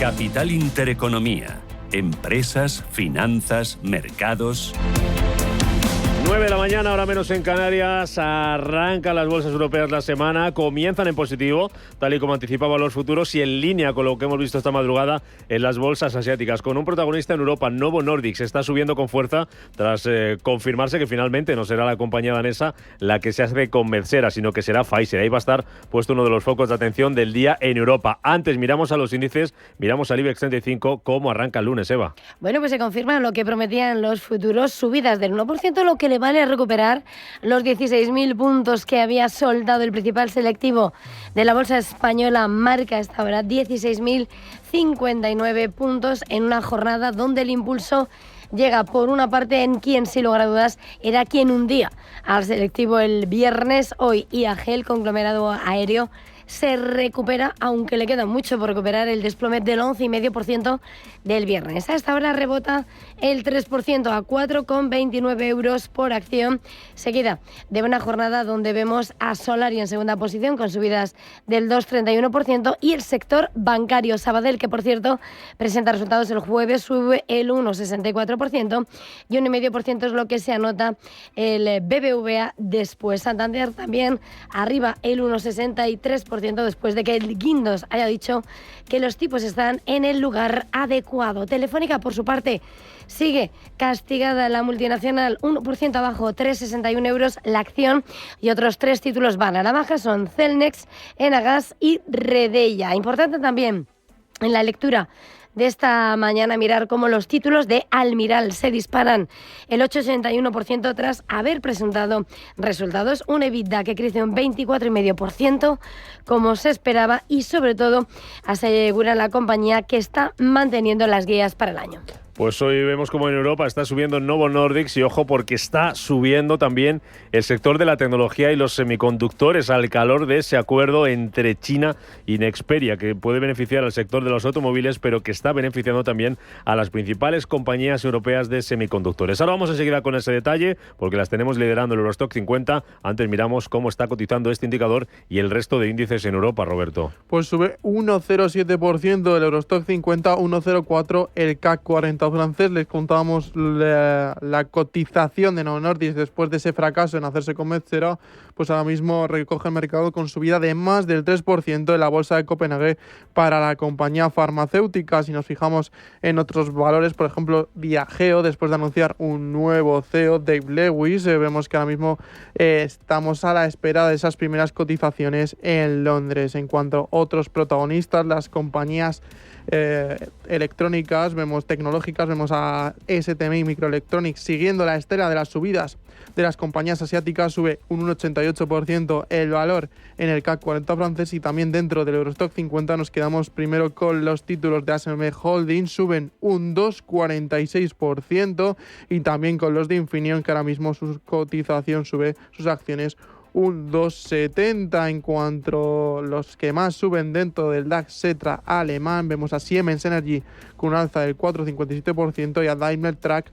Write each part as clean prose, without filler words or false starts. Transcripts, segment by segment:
Capital Intereconomía. Empresas, finanzas, mercados. 9 de la mañana, ahora menos en Canarias, arrancan las bolsas europeas la semana, comienzan en positivo, tal y como anticipaban los futuros y en línea con lo que hemos visto esta madrugada en las bolsas asiáticas, con un protagonista en Europa, Novo Nordisk, está subiendo con fuerza tras confirmarse que finalmente no será la compañía danesa la que se hace con Metsera, sino que será Pfizer. Ahí va a estar puesto uno de los focos de atención del día en Europa. Antes miramos a los índices, miramos al IBEX 35, cómo arranca el lunes, Eva. Bueno, pues se confirma lo que prometían los futuros, subidas del 1%, lo que le vale a recuperar los 16.000 puntos que había soldado el principal selectivo de la bolsa española. Marca esta hora 16.059 puntos en una jornada donde el impulso llega por una parte en quien, sin lugar a dudas, era quien hundía al selectivo el viernes. Hoy IAG, el conglomerado aéreo, se recupera, aunque le queda mucho por recuperar el desplome del 11,5% del viernes. A esta hora rebota el 3% a 4,29 euros por acción, seguida de una jornada donde vemos a Solari en segunda posición con subidas del 2,31% y el sector bancario, Sabadell, que por cierto presenta resultados el jueves, sube el 1,64% y 1,5% es lo que se anota el BBVA después. Santander también arriba el 1,63% después de que el Guindos haya dicho que los tipos están en el lugar adecuado. Telefónica, por su parte, sigue castigada la multinacional, 1% abajo, 3,61 euros la acción, y otros 3 títulos van a la baja, son Celnex, Enagas y Redeia. Importante también en la lectura de esta mañana mirar cómo los títulos de Almiral se disparan el 8,81% tras haber presentado resultados, un EBITDA que crece un 24,5% como se esperaba y sobre todo asegura la compañía que está manteniendo las guías para el año. Pues hoy vemos como en Europa está subiendo Novo Nordisk y ojo porque está subiendo también el sector de la tecnología y los semiconductores al calor de ese acuerdo entre China y Nexperia, que puede beneficiar al sector de los automóviles pero que está beneficiando también a las principales compañías europeas de semiconductores. Ahora vamos enseguida con ese detalle porque las tenemos liderando el Eurostock 50. Antes miramos cómo está cotizando este indicador y el resto de índices en Europa, Roberto. Pues sube 1,07% el Eurostock 50, 1,04% el CAC 40 francés. Les contábamos la cotización de Novo Nordisk después de ese fracaso en hacerse con Metsera, pues ahora mismo recoge el mercado con subida de más del 3% en la bolsa de Copenhague para la compañía farmacéutica. Si nos fijamos en otros valores, por ejemplo, Diageo, después de anunciar un nuevo CEO, Dave Lewis, vemos que ahora mismo estamos a la espera de esas primeras cotizaciones en Londres. En cuanto a otros protagonistas, las compañías electrónicas, vemos tecnológicas, vemos a STMI Microelectronics siguiendo la estela de las subidas de las compañías asiáticas, sube un 1,88% el valor en el CAC 40 francés, y también dentro del Eurostock 50 nos quedamos primero con los títulos de ASM Holding, suben un 2,46%, y también con los de Infineon, que ahora mismo su cotización sube sus acciones un 2,70. En cuanto a los que más suben dentro del DAX Xetra alemán, vemos a Siemens Energy con un alza del 4,57% y a Daimler Truck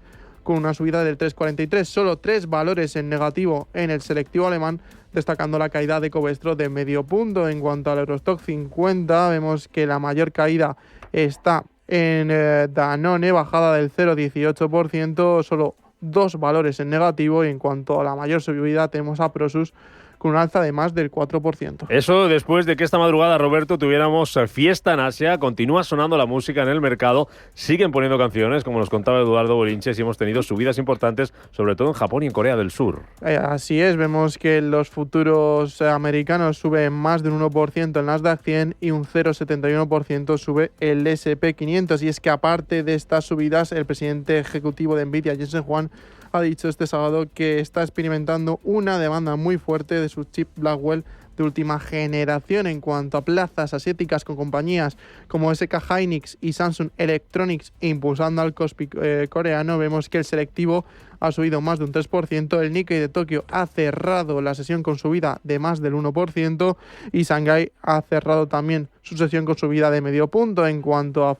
con una subida del 3,43%. Solo 3 valores en negativo en el selectivo alemán, destacando la caída de Covestro de medio punto. En cuanto al Eurostock 50, vemos que la mayor caída está en Danone, bajada del 0,18%, solo 2 valores en negativo, y en cuanto a la mayor subida tenemos a Prosus con un alza de más del 4%. Eso después de que esta madrugada, Roberto, tuviéramos fiesta en Asia, continúa sonando la música en el mercado, siguen poniendo canciones, como nos contaba Eduardo Bolinches, y hemos tenido subidas importantes, sobre todo en Japón y en Corea del Sur. Así es, vemos que los futuros americanos suben más de un 1% el Nasdaq 100 y un 0,71% sube el S&P 500. Y es que aparte de estas subidas, el presidente ejecutivo de Nvidia, Jensen Huang, ha dicho este sábado que está experimentando una demanda muy fuerte de su chip Blackwell de última generación. En cuanto a plazas asiáticas con compañías como SK Hynix y Samsung Electronics impulsando al Kospi coreano, vemos que el selectivo ha subido más de un 3%, el Nikkei de Tokio ha cerrado la sesión con subida de más del 1% y Shanghái ha cerrado también su sesión con subida de medio punto. En cuanto a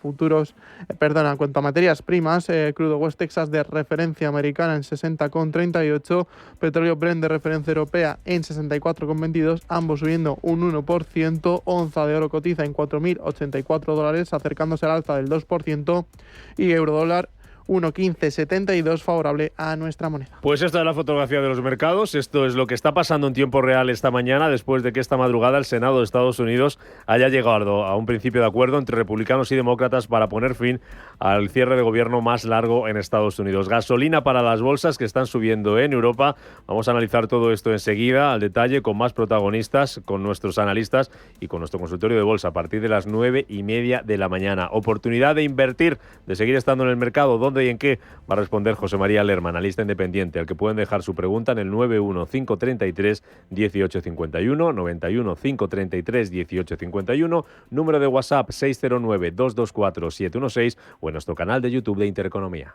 materias primas, crudo West Texas de referencia americana en 60,38, petróleo Brent de referencia europea en 64,22, ambos subiendo un 1%, onza de oro cotiza en $4.084, acercándose al alza del 2%, y eurodólar 1,1572 favorable a nuestra moneda. Pues esta es la fotografía de los mercados. Esto es lo que está pasando en tiempo real esta mañana, después de que esta madrugada el Senado de Estados Unidos haya llegado a un principio de acuerdo entre republicanos y demócratas para poner fin al cierre de gobierno más largo en Estados Unidos. Gasolina para las bolsas que están subiendo en Europa. Vamos a analizar todo esto enseguida al detalle con más protagonistas, con nuestros analistas y con nuestro consultorio de bolsa a partir de las 9:30 de la mañana. Oportunidad de invertir, de seguir estando en el mercado. ¿Dónde y en qué? Va a responder José María Lerma, analista independiente, al que pueden dejar su pregunta en el 91-533-1851, 91-533-1851, número de WhatsApp 609-224-716 o en nuestro canal de YouTube de Intereconomía.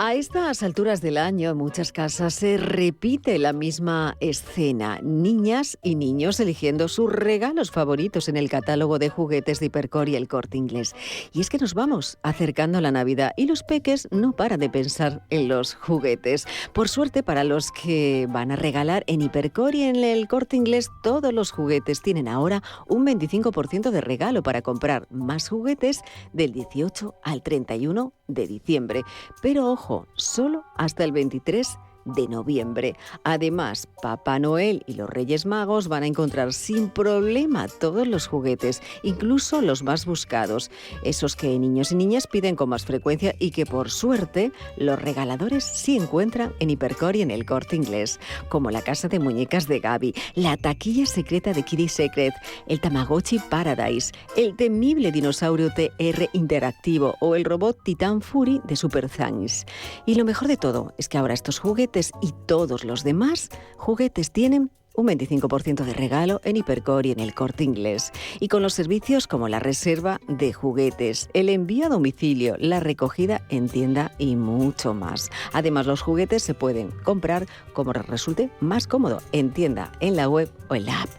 A estas alturas del año, en muchas casas se repite la misma escena. Niñas y niños eligiendo sus regalos favoritos en el catálogo de juguetes de Hipercor y El Corte Inglés. Y es que nos vamos acercando a la Navidad y los peques no paran de pensar en los juguetes. Por suerte, para los que van a regalar en Hipercor y en El Corte Inglés, todos los juguetes tienen ahora un 25% de regalo para comprar más juguetes del 18 al 31 de diciembre. Pero ojo, solo hasta el 23 de noviembre. Además, Papá Noel y los Reyes Magos van a encontrar sin problema todos los juguetes, incluso los más buscados, esos que niños y niñas piden con más frecuencia y que por suerte los regaladores sí encuentran en Hipercor y en El Corte Inglés, como la casa de muñecas de Gaby, la taquilla secreta de Kitty Secret, el Tamagotchi Paradise, el temible dinosaurio TR interactivo o el robot Titan Fury de Super Thanks. Y lo mejor de todo es que ahora estos juguetes y todos los demás juguetes tienen un 25% de regalo en Hipercor y en El Corte Inglés. Y con los servicios como la reserva de juguetes, el envío a domicilio, la recogida en tienda y mucho más. Además, los juguetes se pueden comprar como les resulte más cómodo, en tienda, en la web o en la app.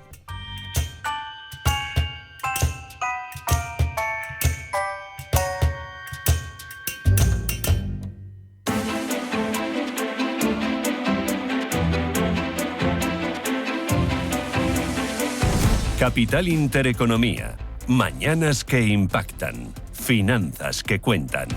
Capital Intereconomía. Mañanas que impactan. Finanzas que cuentan.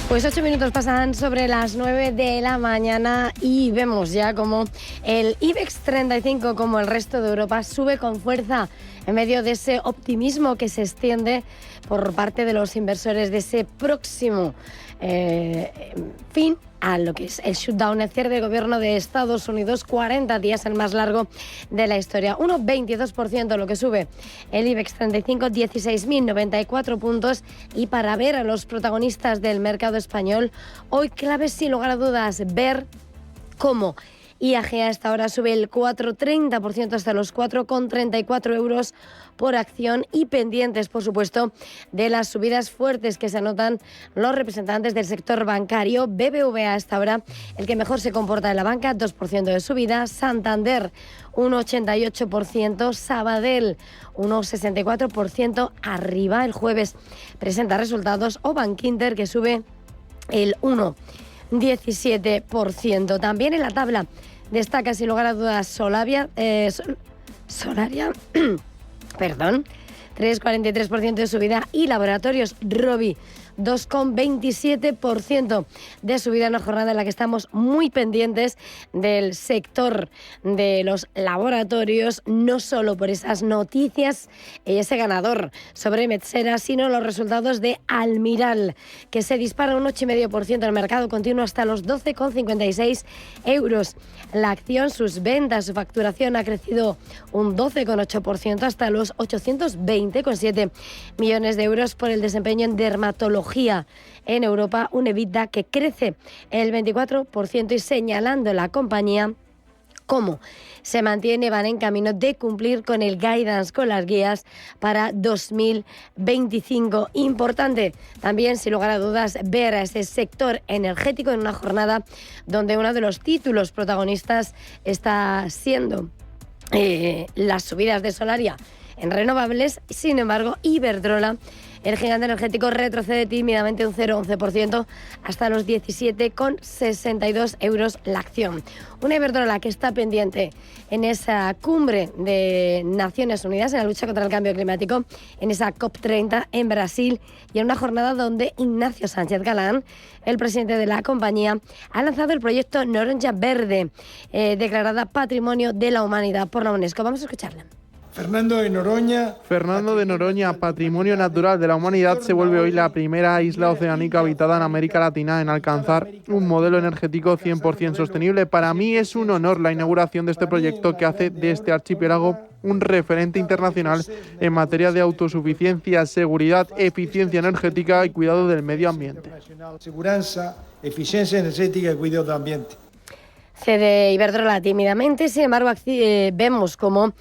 Pues 8 minutos pasan sobre las 9 de la mañana y vemos ya como el IBEX 35, como el resto de Europa, sube con fuerza en medio de ese optimismo que se extiende por parte de los inversores de ese próximo fin a lo que es el shutdown, el cierre del gobierno de Estados Unidos, 40 días, el más largo de la historia. 1,22% lo que sube el IBEX 35, 16.094 puntos. Y para ver a los protagonistas del mercado español, hoy clave sin lugar a dudas ver cómo IAG a esta hora sube el 4,30% hasta los 4,34 euros por acción y pendientes, por supuesto, de las subidas fuertes que se anotan los representantes del sector bancario. BBVA a esta hora el que mejor se comporta en la banca, 2% de subida. Santander, 1,88%. Sabadell, 1,64% arriba. El jueves presenta resultados. O Bankinter, que sube el 1,17%. También en la tabla destaca sin lugar a dudas Solaria, 3,43% de subida, y Laboratorios Rovi, 2,27% de subida en una jornada en la que estamos muy pendientes del sector de los laboratorios, no solo por esas noticias y ese ganador sobre Metsera, sino los resultados de Almiral, que se dispara un 8,5% en el mercado continuo hasta los 12,56 euros. La acción, sus ventas, su facturación ha crecido un 12,8% hasta los 820,7 millones de euros por el desempeño en dermatología tecnología en Europa, un EBITDA que crece el 24% y señalando la compañía cómo se mantiene, van en camino de cumplir con el guidance, con las guías para 2025. Importante también, sin lugar a dudas, ver a ese sector energético en una jornada donde uno de los títulos protagonistas está siendo las subidas de Solaria en renovables. Sin embargo, Iberdrola, el gigante energético, retrocede tímidamente un 0,11% hasta los 17,62 euros la acción. Una Iberdrola que está pendiente en esa cumbre de Naciones Unidas en la lucha contra el cambio climático, en esa COP30 en Brasil, y en una jornada donde Ignacio Sánchez Galán, el presidente de la compañía, ha lanzado el proyecto Noronha Verde, declarada Patrimonio de la Humanidad por la UNESCO. Vamos a escucharle. Fernando de Noronha, Patrimonio Natural de la Humanidad, se vuelve hoy la primera isla oceánica habitada en América Latina en alcanzar un modelo energético 100% sostenible. Para mí es un honor la inauguración de este proyecto que hace de este archipiélago un referente internacional en materia de autosuficiencia, seguridad, eficiencia energética y cuidado del medio ambiente. Seguridad, eficiencia energética y cuidado del ambiente. Cede Iberdrola tímidamente, sin embargo vemos cómo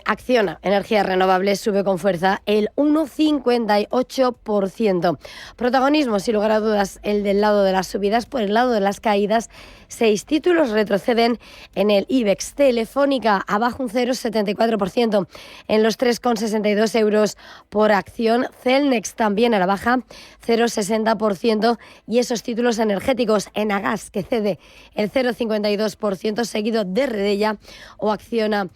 Acciona Energías Renovables sube con fuerza el 1,58%. Protagonismo, sin lugar a dudas, el del lado de las subidas. Por el lado de las caídas, 6 títulos retroceden en el IBEX. Telefónica abajo un 0,74% en los 3,62 euros por acción. Celnex también a la baja, 0,60%, y esos títulos energéticos, Enagas, que cede el 0,52%, seguido de Redella o Acciona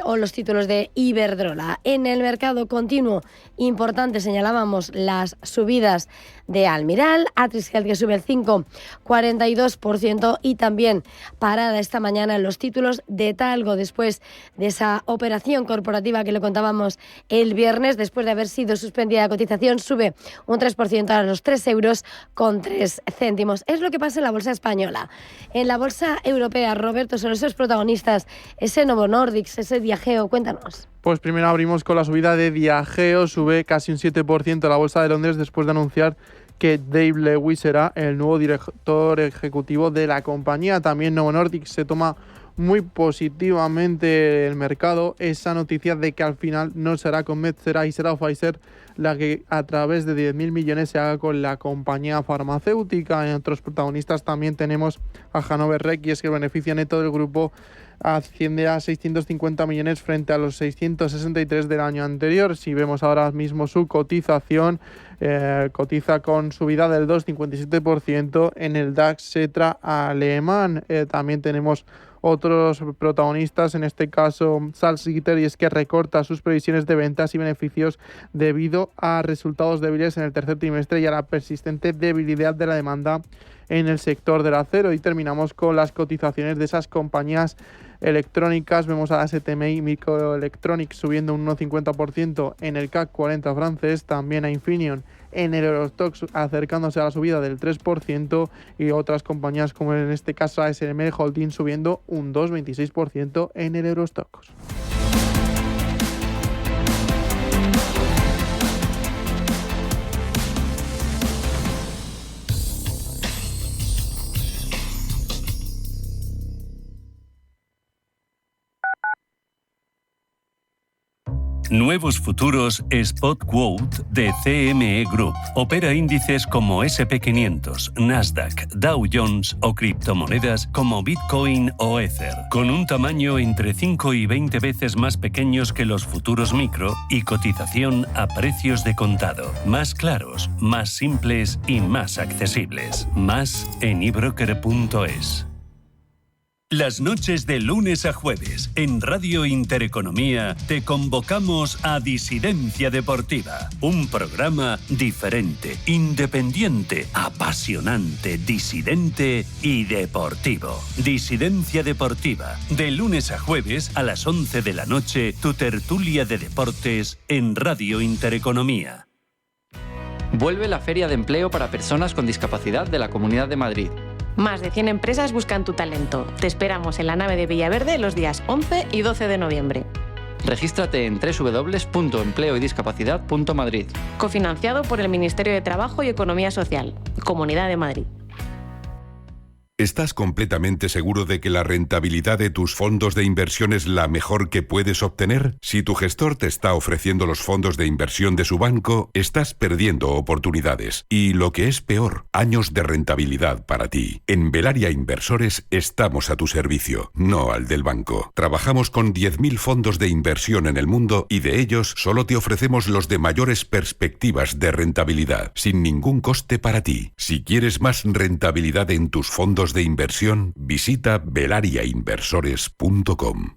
o los títulos de Iberdrola. En el mercado continuo, importante, señalábamos las subidas de Almiral, Atrishealth, que sube el 5,42%, y también parada esta mañana en los títulos de Talgo, después de esa operación corporativa que le contábamos el viernes, después de haber sido suspendida la cotización, sube un 3% a los 3,03 €. Es lo que pasa en la bolsa española. En la bolsa europea, Roberto, son esos protagonistas, ese Novo Nordisk, ese Diageo, cuéntanos. Pues primero abrimos con la subida de Diageo, sube casi un 7% la bolsa de Londres después de anunciar que Dave Lewis será el nuevo director ejecutivo de la compañía. También Novo Nordisk se toma muy positivamente el mercado esa noticia de que al final no será con Med, será Pfizer la que a través de 10.000 millones se haga con la compañía farmacéutica. En otros protagonistas también tenemos a Hannover Rec, y es que el beneficio neto del grupo asciende a 650 millones frente a los 663 del año anterior. Si vemos ahora mismo su cotización, cotiza con subida del 2,57% en el DAX Xetra alemán. También tenemos otros protagonistas, en este caso Salzgitter, y es que recorta sus previsiones de ventas y beneficios debido a resultados débiles en el tercer trimestre y a la persistente debilidad de la demanda en el sector del acero. Y terminamos con las cotizaciones de esas compañías electrónicas. Vemos a la STMI Microelectronics subiendo un 1,50% en el CAC 40 francés, también a Infineon en el Eurostoxx acercándose a la subida del 3%, y otras compañías como en este caso ASML Holding subiendo un 2,26% en el Eurostoxx. Nuevos futuros Spot Quote de CME Group. Opera índices como SP500, Nasdaq, Dow Jones o criptomonedas como Bitcoin o Ether, con un tamaño entre 5 y 20 veces más pequeños que los futuros micro y cotización a precios de contado. Más claros, más simples y más accesibles. Más en ebroker.es. Las noches de lunes a jueves en Radio Intereconomía te convocamos a Disidencia Deportiva, un programa diferente, independiente, apasionante, disidente y deportivo. Disidencia Deportiva, de lunes a jueves a las 11 de la noche, tu tertulia de deportes en Radio Intereconomía. Vuelve la Feria de Empleo para Personas con Discapacidad de la Comunidad de Madrid. Más de 100 empresas buscan tu talento. Te esperamos en la nave de Villaverde los días 11 y 12 de noviembre. Regístrate en www.empleoydiscapacidad.madrid. Cofinanciado por el Ministerio de Trabajo y Economía Social, Comunidad de Madrid. ¿Estás completamente seguro de que la rentabilidad de tus fondos de inversión es la mejor que puedes obtener? Si tu gestor te está ofreciendo los fondos de inversión de su banco, estás perdiendo oportunidades. Y lo que es peor, años de rentabilidad para ti. En Velaria Inversores estamos a tu servicio, no al del banco. Trabajamos con 10.000 fondos de inversión en el mundo y de ellos solo te ofrecemos los de mayores perspectivas de rentabilidad, sin ningún coste para ti. Si quieres más rentabilidad en tus fondos de inversión, visita velariainversores.com.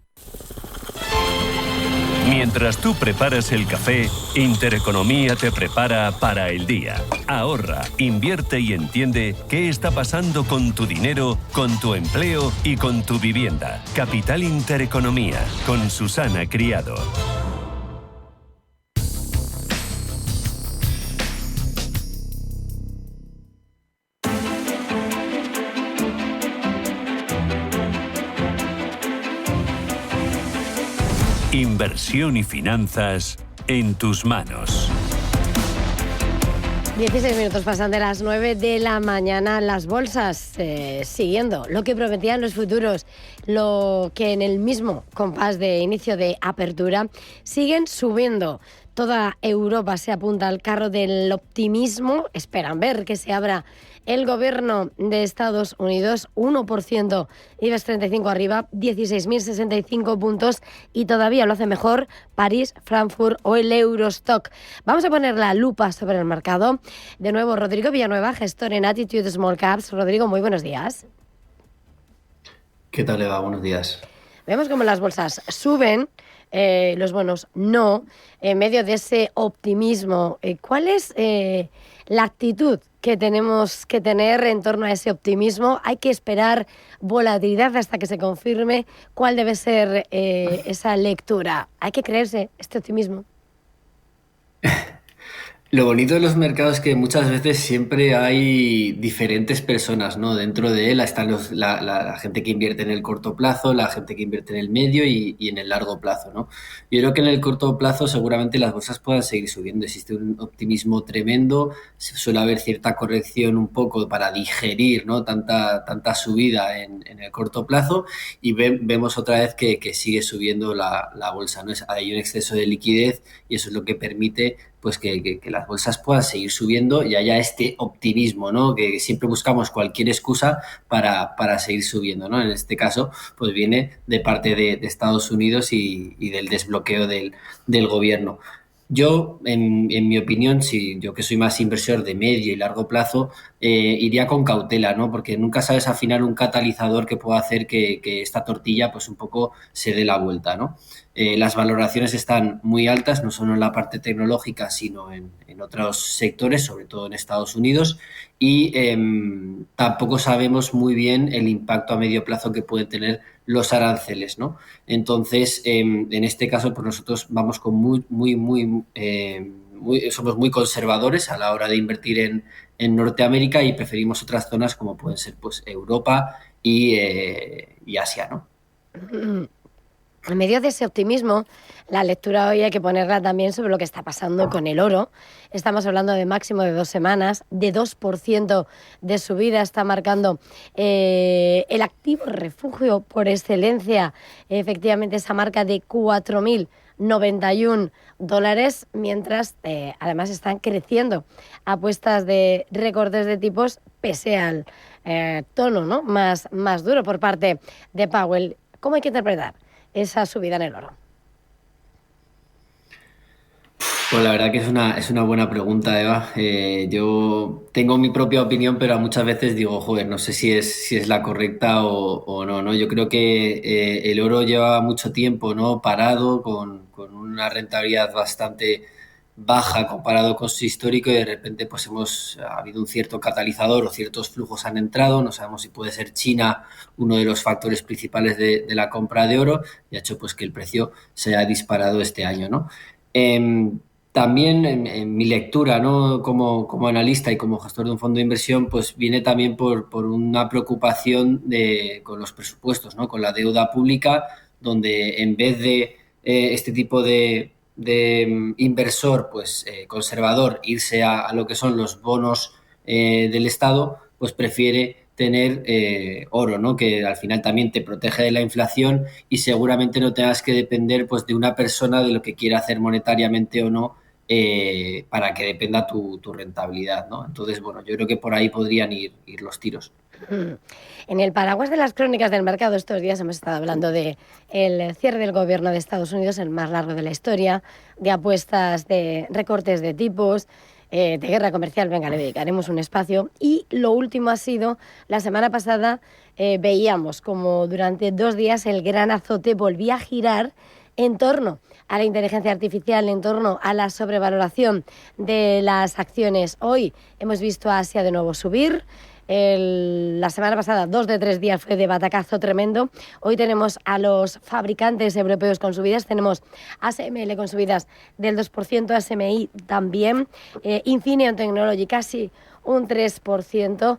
Mientras tú preparas el café, Intereconomía te prepara para el día. Ahorra, invierte y entiende qué está pasando con tu dinero, con tu empleo y con tu vivienda. Capital Intereconomía, con Susana Criado. Inversión y finanzas en tus manos. 16 minutos pasan de las 9 de la mañana. Las bolsas siguiendo lo que prometían los futuros, lo que en el mismo compás de inicio de apertura siguen subiendo. Toda Europa se apunta al carro del optimismo. Esperan ver que se abra el gobierno de Estados Unidos, 1%, IBEX 35 arriba, 16.065 puntos, y todavía lo hace mejor París, Frankfurt o el Eurostock. Vamos a poner la lupa sobre el mercado. De nuevo, Rodrigo Villanueva, gestor en Attitude Small Caps. Rodrigo, muy buenos días. ¿Qué tal, Eva? Buenos días. Vemos como las bolsas suben, los bonos no, en medio de ese optimismo. ¿Cuál es la actitud que tenemos que tener en torno a ese optimismo? ¿Hay que esperar volatilidad hasta que se confirme? ¿Cuál debe ser esa lectura? ¿Hay que creerse este optimismo? Lo bonito de los mercados es que muchas veces siempre hay diferentes personas, ¿no? Dentro de él están la gente que invierte en el corto plazo, la gente que invierte en el medio y en el largo plazo, ¿no? Yo creo que en el corto plazo seguramente las bolsas puedan seguir subiendo. Existe un optimismo tremendo, suele haber cierta corrección un poco para digerir, ¿no? Tanta subida en el corto plazo, y vemos otra vez que sigue subiendo la bolsa, ¿no? Hay un exceso de liquidez y eso es lo que permite pues que las bolsas puedan seguir subiendo y haya este optimismo, ¿no? Que siempre buscamos cualquier excusa para seguir subiendo, ¿no? En este caso, pues viene de parte de Estados Unidos y del desbloqueo del gobierno. Yo, en mi opinión, yo que soy más inversor de medio y largo plazo, iría con cautela, ¿no? Porque nunca sabes al final un catalizador que pueda hacer que esta tortilla pues un poco se dé la vuelta, ¿no? Las valoraciones están muy altas, no solo en la parte tecnológica, sino en otros sectores, sobre todo en Estados Unidos, y tampoco sabemos muy bien el impacto a medio plazo que pueden tener los aranceles, ¿no? Entonces, en este caso, pues nosotros vamos con somos muy conservadores a la hora de invertir en Norteamérica y preferimos otras zonas como pueden ser pues Europa y Asia, ¿no? En medio de ese optimismo, la lectura hoy hay que ponerla también sobre lo que está pasando con el oro. Estamos hablando de máximo de 2 semanas, de 2% de subida está marcando el activo refugio por excelencia, efectivamente esa marca de $4.091, mientras además están creciendo apuestas de recortes de tipos pese al tono, ¿no? más duro por parte de Powell. ¿Cómo hay que interpretar esa subida en el oro? Pues la verdad que es una buena pregunta, Eva. Yo tengo mi propia opinión, pero muchas veces digo, joder, no sé si es la correcta o no, ¿no? Yo creo que el oro lleva mucho tiempo, ¿no? Parado, con una rentabilidad bastante baja comparado con su histórico, y de repente pues ha habido un cierto catalizador o ciertos flujos han entrado. No sabemos si puede ser China uno de los factores principales de la compra de oro, y ha hecho pues que el precio se haya disparado este año, ¿no? También en mi lectura, ¿no? Como analista y como gestor de un fondo de inversión, pues viene también por una preocupación con los presupuestos, ¿no? Con la deuda pública, donde en vez de este tipo de inversor pues conservador irse a lo que son los bonos del Estado, pues prefiere tener oro, ¿no? Que al final también te protege de la inflación y seguramente no tengas que depender pues de una persona de lo que quiera hacer monetariamente o no para que dependa tu rentabilidad, ¿no? Entonces, bueno, yo creo que por ahí podrían ir los tiros. En el paraguas de las crónicas del mercado estos días hemos estado hablando de el cierre del gobierno de Estados Unidos, el más largo de la historia, de apuestas, de recortes de tipos, de guerra comercial. Venga, le dedicaremos un espacio. Y lo último ha sido, la semana pasada veíamos como durante 2 días el gran azote volvía a girar en torno a la inteligencia artificial, en torno a la sobrevaloración de las acciones. Hoy hemos visto a Asia de nuevo subir. La semana pasada, 2 de 3 días fue de batacazo tremendo. Hoy tenemos a los fabricantes europeos con subidas. Tenemos ASML con subidas del 2%, ASMI también, Infineon Technology casi un 3%.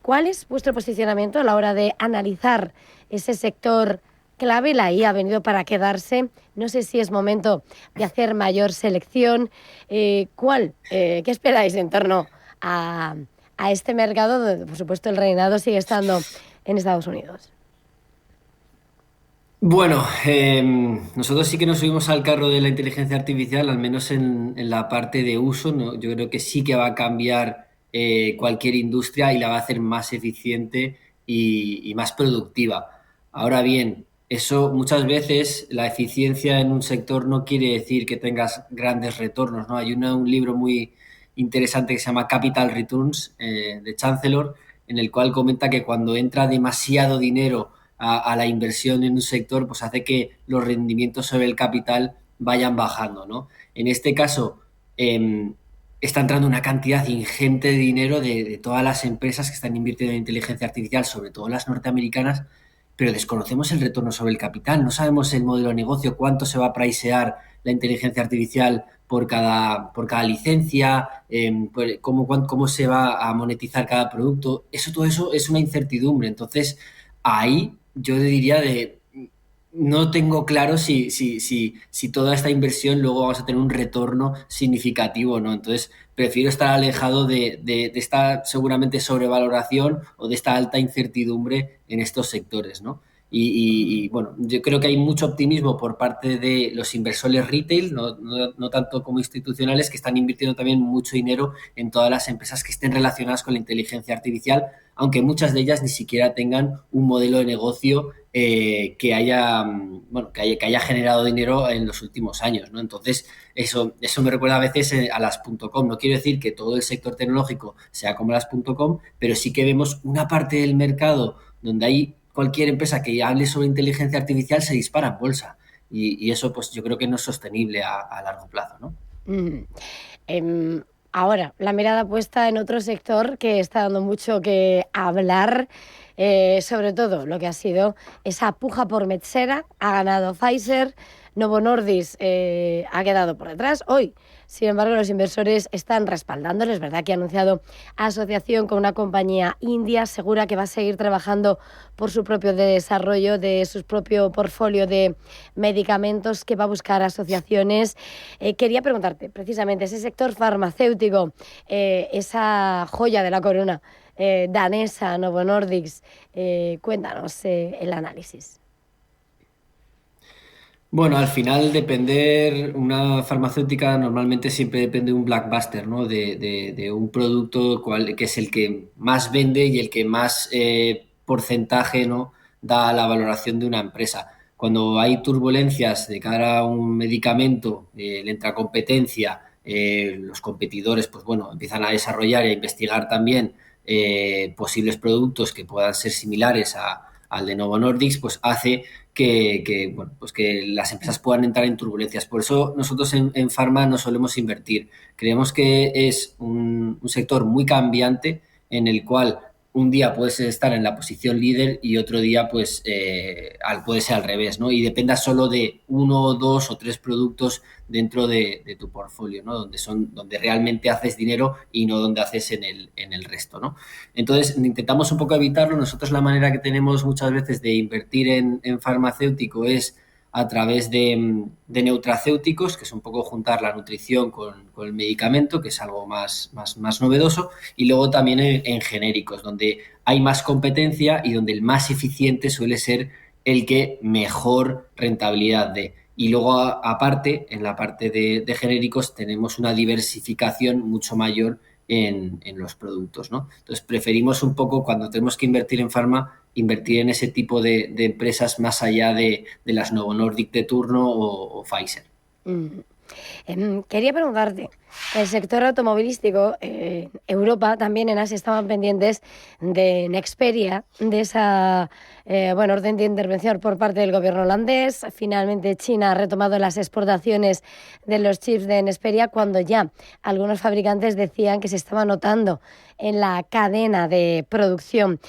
¿Cuál es vuestro posicionamiento a la hora de analizar ese sector clave? La IA ha venido para quedarse. No sé si es momento de hacer mayor selección. ¿Qué esperáis en torno a este mercado donde, por supuesto, el reinado sigue estando en Estados Unidos? Bueno, nosotros sí que nos subimos al carro de la inteligencia artificial, al menos en la parte de uso, ¿no? Yo creo que sí que va a cambiar cualquier industria y la va a hacer más eficiente y más productiva. Ahora bien, eso muchas veces, la eficiencia en un sector no quiere decir que tengas grandes retornos, ¿no? Hay un libro muy interesante que se llama Capital Returns, de Chancellor, en el cual comenta que cuando entra demasiado dinero a la inversión en un sector, pues hace que los rendimientos sobre el capital vayan bajando, ¿no? En este caso, está entrando una cantidad ingente de dinero de todas las empresas que están invirtiendo en inteligencia artificial, sobre todo las norteamericanas, pero desconocemos el retorno sobre el capital, no sabemos el modelo de negocio, cuánto se va a pricear la inteligencia artificial por cada licencia, cómo se va a monetizar cada producto. Todo eso es una incertidumbre. Entonces, ahí yo diría no tengo claro si toda esta inversión luego vamos a tener un retorno significativo o no. Entonces, prefiero estar alejado de esta seguramente sobrevaloración o de esta alta incertidumbre en estos sectores, ¿no? Y bueno, yo creo que hay mucho optimismo por parte de los inversores retail, no tanto como institucionales, que están invirtiendo también mucho dinero en todas las empresas que estén relacionadas con la inteligencia artificial, aunque muchas de ellas ni siquiera tengan un modelo de negocio que haya generado dinero en los últimos años, ¿no? Entonces, eso me recuerda a veces a las .com. No quiero decir que todo el sector tecnológico sea como las .com, pero sí que vemos una parte del mercado donde hay cualquier empresa que hable sobre inteligencia artificial se dispara en bolsa. Y eso, pues yo creo que no es sostenible a largo plazo, ¿no? Ahora, la mirada puesta en otro sector que está dando mucho que hablar, sobre todo lo que ha sido esa puja por Metsera. Ha ganado Pfizer, Novo Nordisk ha quedado por detrás. Hoy, sin embargo, los inversores están respaldándolo. Es verdad que ha anunciado asociación con una compañía india, asegura que va a seguir trabajando por su propio desarrollo, de su propio portfolio de medicamentos, que va a buscar asociaciones. Quería preguntarte, precisamente, ese sector farmacéutico, esa joya de la corona danesa, Novo Nordisk, cuéntanos el análisis. Bueno, al final una farmacéutica normalmente siempre depende de un blockbuster, ¿no? De un producto que es el que más vende y el que más porcentaje, ¿no?, da a la valoración de una empresa. Cuando hay turbulencias de cara a un medicamento, le entra competencia, los competidores, pues bueno, empiezan a desarrollar y a investigar también posibles productos que puedan ser similares al de Novo Nordisk, pues hace que las empresas puedan entrar en turbulencias. Por eso nosotros en Pharma no solemos invertir. Creemos que es un sector muy cambiante, en el cual un día puedes estar en la posición líder y otro día pues puede ser al revés, ¿no? Y dependa solo de 1, 2 o 3 productos dentro de tu portfolio, ¿no? Donde realmente haces dinero y no donde haces en el resto, ¿no? Entonces intentamos un poco evitarlo. Nosotros la manera que tenemos muchas veces de invertir en farmacéutico es a través de nutracéuticos, que es un poco juntar la nutrición con el medicamento, que es algo más novedoso, y luego también en genéricos, donde hay más competencia y donde el más eficiente suele ser el que mejor rentabilidad dé. Y luego, aparte, en la parte de genéricos tenemos una diversificación mucho mayor en los productos, ¿no? Entonces, preferimos un poco, cuando tenemos que invertir en farma, invertir en ese tipo de empresas más allá de las Novo Nordisk de turno o Pfizer. Quería preguntarte, el sector automovilístico, Europa, también en Asia estaban pendientes de Nexperia, de esa orden de intervención por parte del gobierno holandés. Finalmente China ha retomado las exportaciones de los chips de Nexperia cuando ya algunos fabricantes decían que se estaba notando en la cadena de producción.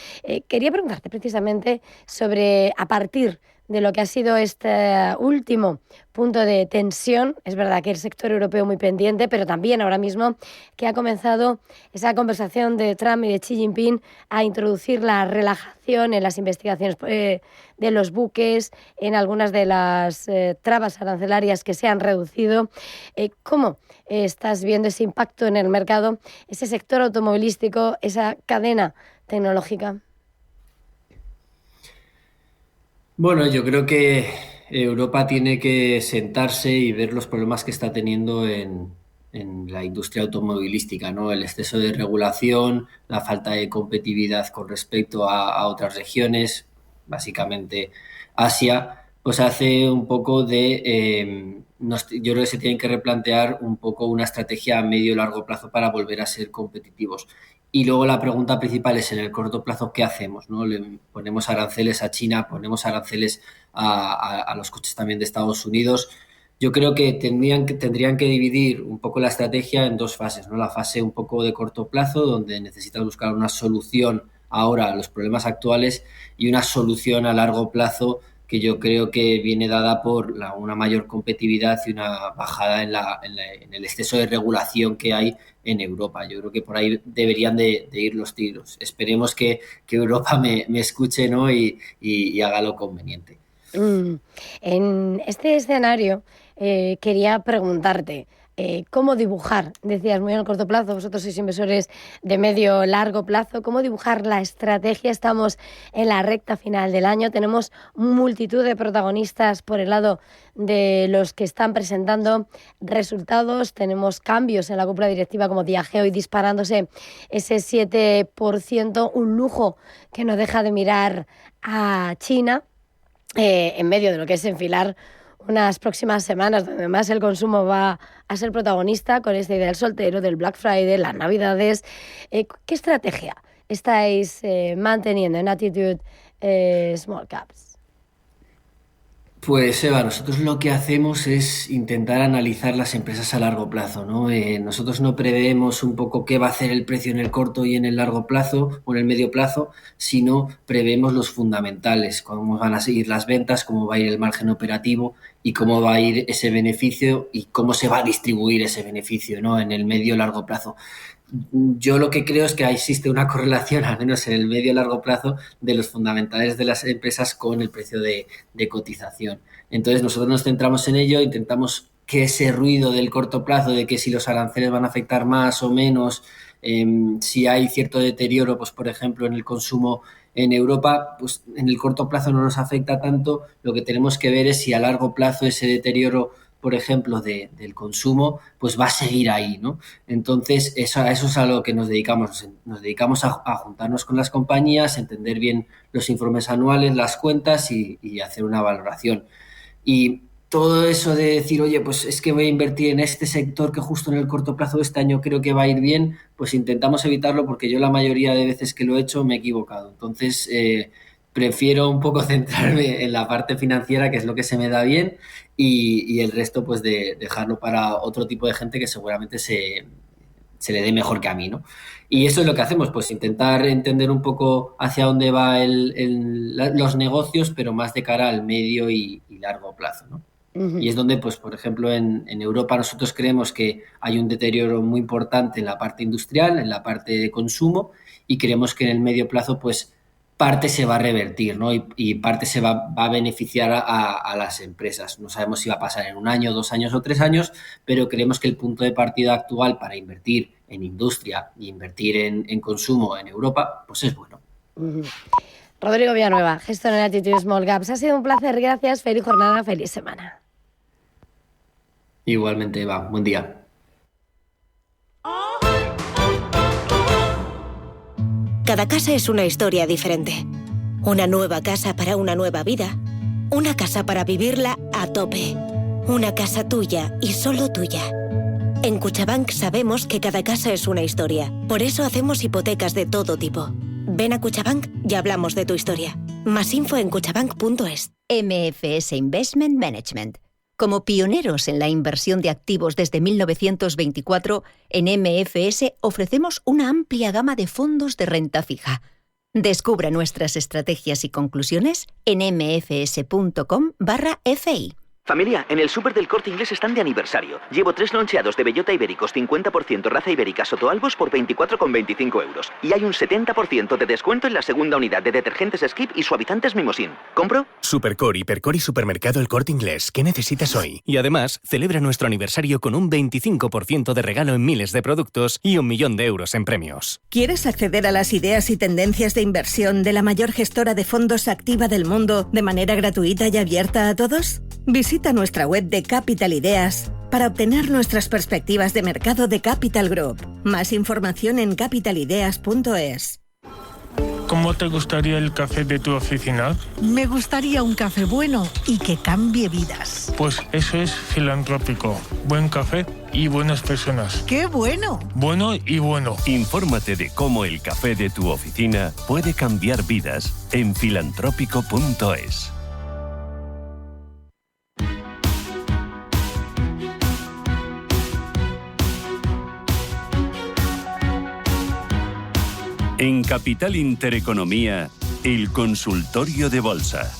Quería preguntarte precisamente sobre, a partir de lo que ha sido este último punto de tensión. Es verdad que el sector europeo muy pendiente, pero también ahora mismo que ha comenzado esa conversación de Trump y de Xi Jinping a introducir la relajación en las investigaciones de los buques, en algunas de las trabas arancelarias que se han reducido. ¿Cómo estás viendo ese impacto en el mercado, ese sector automovilístico, esa cadena tecnológica? Bueno, yo creo que Europa tiene que sentarse y ver los problemas que está teniendo en la industria automovilística, ¿no? El exceso de regulación, la falta de competitividad con respecto a otras regiones, básicamente Asia, pues hace un poco de... yo creo que se tienen que replantear un poco una estrategia a medio y largo plazo para volver a ser competitivos. Y luego la pregunta principal es, en el corto plazo, ¿qué hacemos? ¿No? Le ponemos aranceles a China, ponemos aranceles a los coches también de Estados Unidos. Yo creo que tendrían que dividir un poco la estrategia en dos fases, ¿no? La fase un poco de corto plazo, donde necesitas buscar una solución ahora a los problemas actuales, y una solución a largo plazo que yo creo que viene dada por una mayor competitividad y una bajada en el exceso de regulación que hay en Europa. Yo creo que por ahí deberían de ir los tiros. Esperemos que Europa me escuche, ¿no? y haga lo conveniente. En este escenario quería preguntarte, ¿cómo dibujar? Decías muy en el corto plazo, vosotros sois inversores de medio largo plazo. ¿Cómo dibujar la estrategia? Estamos en la recta final del año, tenemos multitud de protagonistas por el lado de los que están presentando resultados, tenemos cambios en la cúpula directiva como Diageo y disparándose ese 7%, un lujo que no deja de mirar a China en medio de lo que es enfilar unas próximas semanas donde además el consumo va a ser protagonista con esta idea del soltero, del Black Friday, las Navidades. ¿Qué estrategia estáis manteniendo en Attitude Small Caps? Pues Eva, nosotros lo que hacemos es intentar analizar las empresas a largo plazo, ¿no? Nosotros no preveemos un poco qué va a hacer el precio en el corto y en el largo plazo o en el medio plazo, sino preveemos los fundamentales, cómo van a seguir las ventas, cómo va a ir el margen operativo y cómo va a ir ese beneficio y cómo se va a distribuir ese beneficio, ¿no? En el medio y largo plazo. Yo lo que creo es que existe una correlación, al menos en el medio y largo plazo, de los fundamentales de las empresas con el precio de cotización. Entonces nosotros nos centramos en ello, intentamos que ese ruido del corto plazo, de que si los aranceles van a afectar más o menos, si hay cierto deterioro, pues por ejemplo en el consumo en Europa, pues en el corto plazo no nos afecta tanto. Lo que tenemos que ver es si a largo plazo ese deterioro, por ejemplo, del consumo, pues va a seguir ahí, ¿no? Entonces, eso es a lo que nos dedicamos. Nos dedicamos a juntarnos con las compañías, entender bien los informes anuales, las cuentas y hacer una valoración. Y todo eso de decir, oye, pues es que voy a invertir en este sector que justo en el corto plazo de este año creo que va a ir bien, pues intentamos evitarlo, porque yo la mayoría de veces que lo he hecho me he equivocado. Entonces, prefiero un poco centrarme en la parte financiera, que es lo que se me da bien, y el resto pues de dejarlo para otro tipo de gente que seguramente se le dé mejor que a mí, ¿no? Y eso es lo que hacemos, pues intentar entender un poco hacia dónde va los negocios, pero más de cara al medio y largo plazo, ¿no? Uh-huh. Y es donde, pues, por ejemplo, en Europa nosotros creemos que hay un deterioro muy importante en la parte industrial, en la parte de consumo, y creemos que en el medio plazo, pues, parte se va a revertir, ¿no? Y parte se va a beneficiar a las empresas. No sabemos si va a pasar en 1 año, 2 años o 3 años, pero creemos que el punto de partida actual para invertir en industria y invertir en consumo en Europa, pues es bueno. Rodrigo Villanueva, gestor en Attitude Small Caps. Ha sido un placer, gracias, feliz jornada, feliz semana. Igualmente, Eva, buen día. Cada casa es una historia diferente. Una nueva casa para una nueva vida. Una casa para vivirla a tope. Una casa tuya y solo tuya. En Cuchabank sabemos que cada casa es una historia. Por eso hacemos hipotecas de todo tipo. Ven a Cuchabank y hablamos de tu historia. Más info en cuchabank.es. MFS Investment Management. Como pioneros en la inversión de activos desde 1924, en MFS ofrecemos una amplia gama de fondos de renta fija. Descubra nuestras estrategias y conclusiones en mfs.com/fi. Familia, en el súper del Corte Inglés están de aniversario. Llevo 3 loncheados de bellota ibéricos 50% raza ibérica Sotoalbos por 24,25 euros. Y hay un 70% de descuento en la segunda unidad de detergentes Skip y suavizantes Mimosín. ¿Compro? Supercor, Hipercor y Supermercado El Corte Inglés. ¿Qué necesitas hoy? Y además, celebra nuestro aniversario con un 25% de regalo en miles de productos y 1 millón de euros en premios. ¿Quieres acceder a las ideas y tendencias de inversión de la mayor gestora de fondos activa del mundo de manera gratuita y abierta a todos? Visita nuestra web de Capital Ideas para obtener nuestras perspectivas de mercado de Capital Group. Más información en capitalideas.es. ¿Cómo te gustaría el café de tu oficina? Me gustaría un café bueno y que cambie vidas. Pues eso es Filantrópico. Buen café y buenas personas. ¡Qué bueno! Bueno y bueno. Infórmate de cómo el café de tu oficina puede cambiar vidas en filantrópico.es. En Capital Intereconomía, el consultorio de bolsa.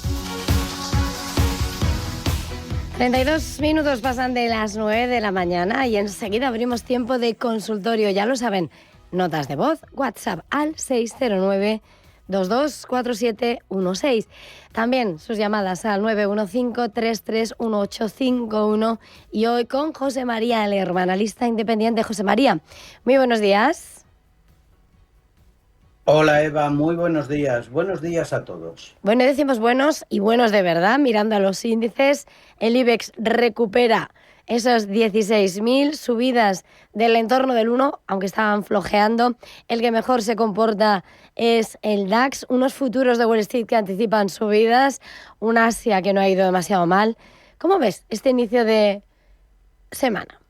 32 minutos pasan de las 9 de la mañana y enseguida abrimos tiempo de consultorio. Ya lo saben, notas de voz, WhatsApp al 609-224716. También sus llamadas al 915-331851. Y hoy con José María Lerma, analista independiente. José María, muy buenos días. Hola Eva, muy buenos días. Buenos días a todos. Bueno, decimos buenos y buenos de verdad. Mirando a los índices, el IBEX recupera esos 16.000 subidas del entorno del 1, aunque estaban flojeando. El que mejor se comporta es el DAX, unos futuros de Wall Street que anticipan subidas, un Asia que no ha ido demasiado mal. ¿Cómo ves este inicio de semana?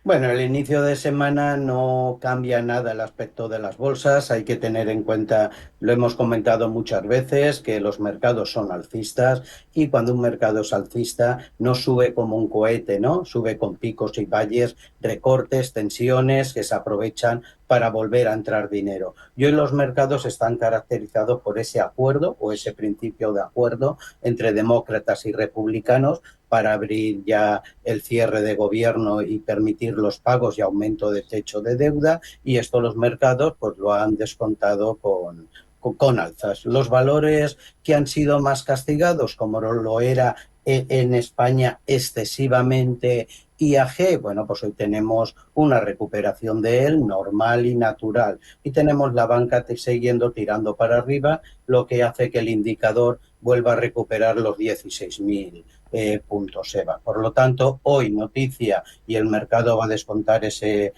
Bueno, el inicio de semana no cambia nada el aspecto de las bolsas. Hay que tener en cuenta, lo hemos comentado muchas veces, que los mercados son alcistas y cuando un mercado es alcista no sube como un cohete, ¿no? Sube con picos y valles, recortes, tensiones que se aprovechan para volver a entrar dinero. Y hoy los mercados están caracterizados por ese acuerdo o ese principio de acuerdo entre demócratas y republicanos para abrir ya el cierre de gobierno y permitir los pagos y aumento de techo de deuda, y esto los mercados pues lo han descontado con alzas. Los valores que han sido más castigados, como lo era en España excesivamente IAG, bueno, pues hoy tenemos una recuperación de él normal y natural, y tenemos la banca siguiendo tirando para arriba, lo que hace que el indicador vuelva a recuperar los 16.000 puntos, Eva. Por lo tanto, hoy noticia y el mercado va a descontar ese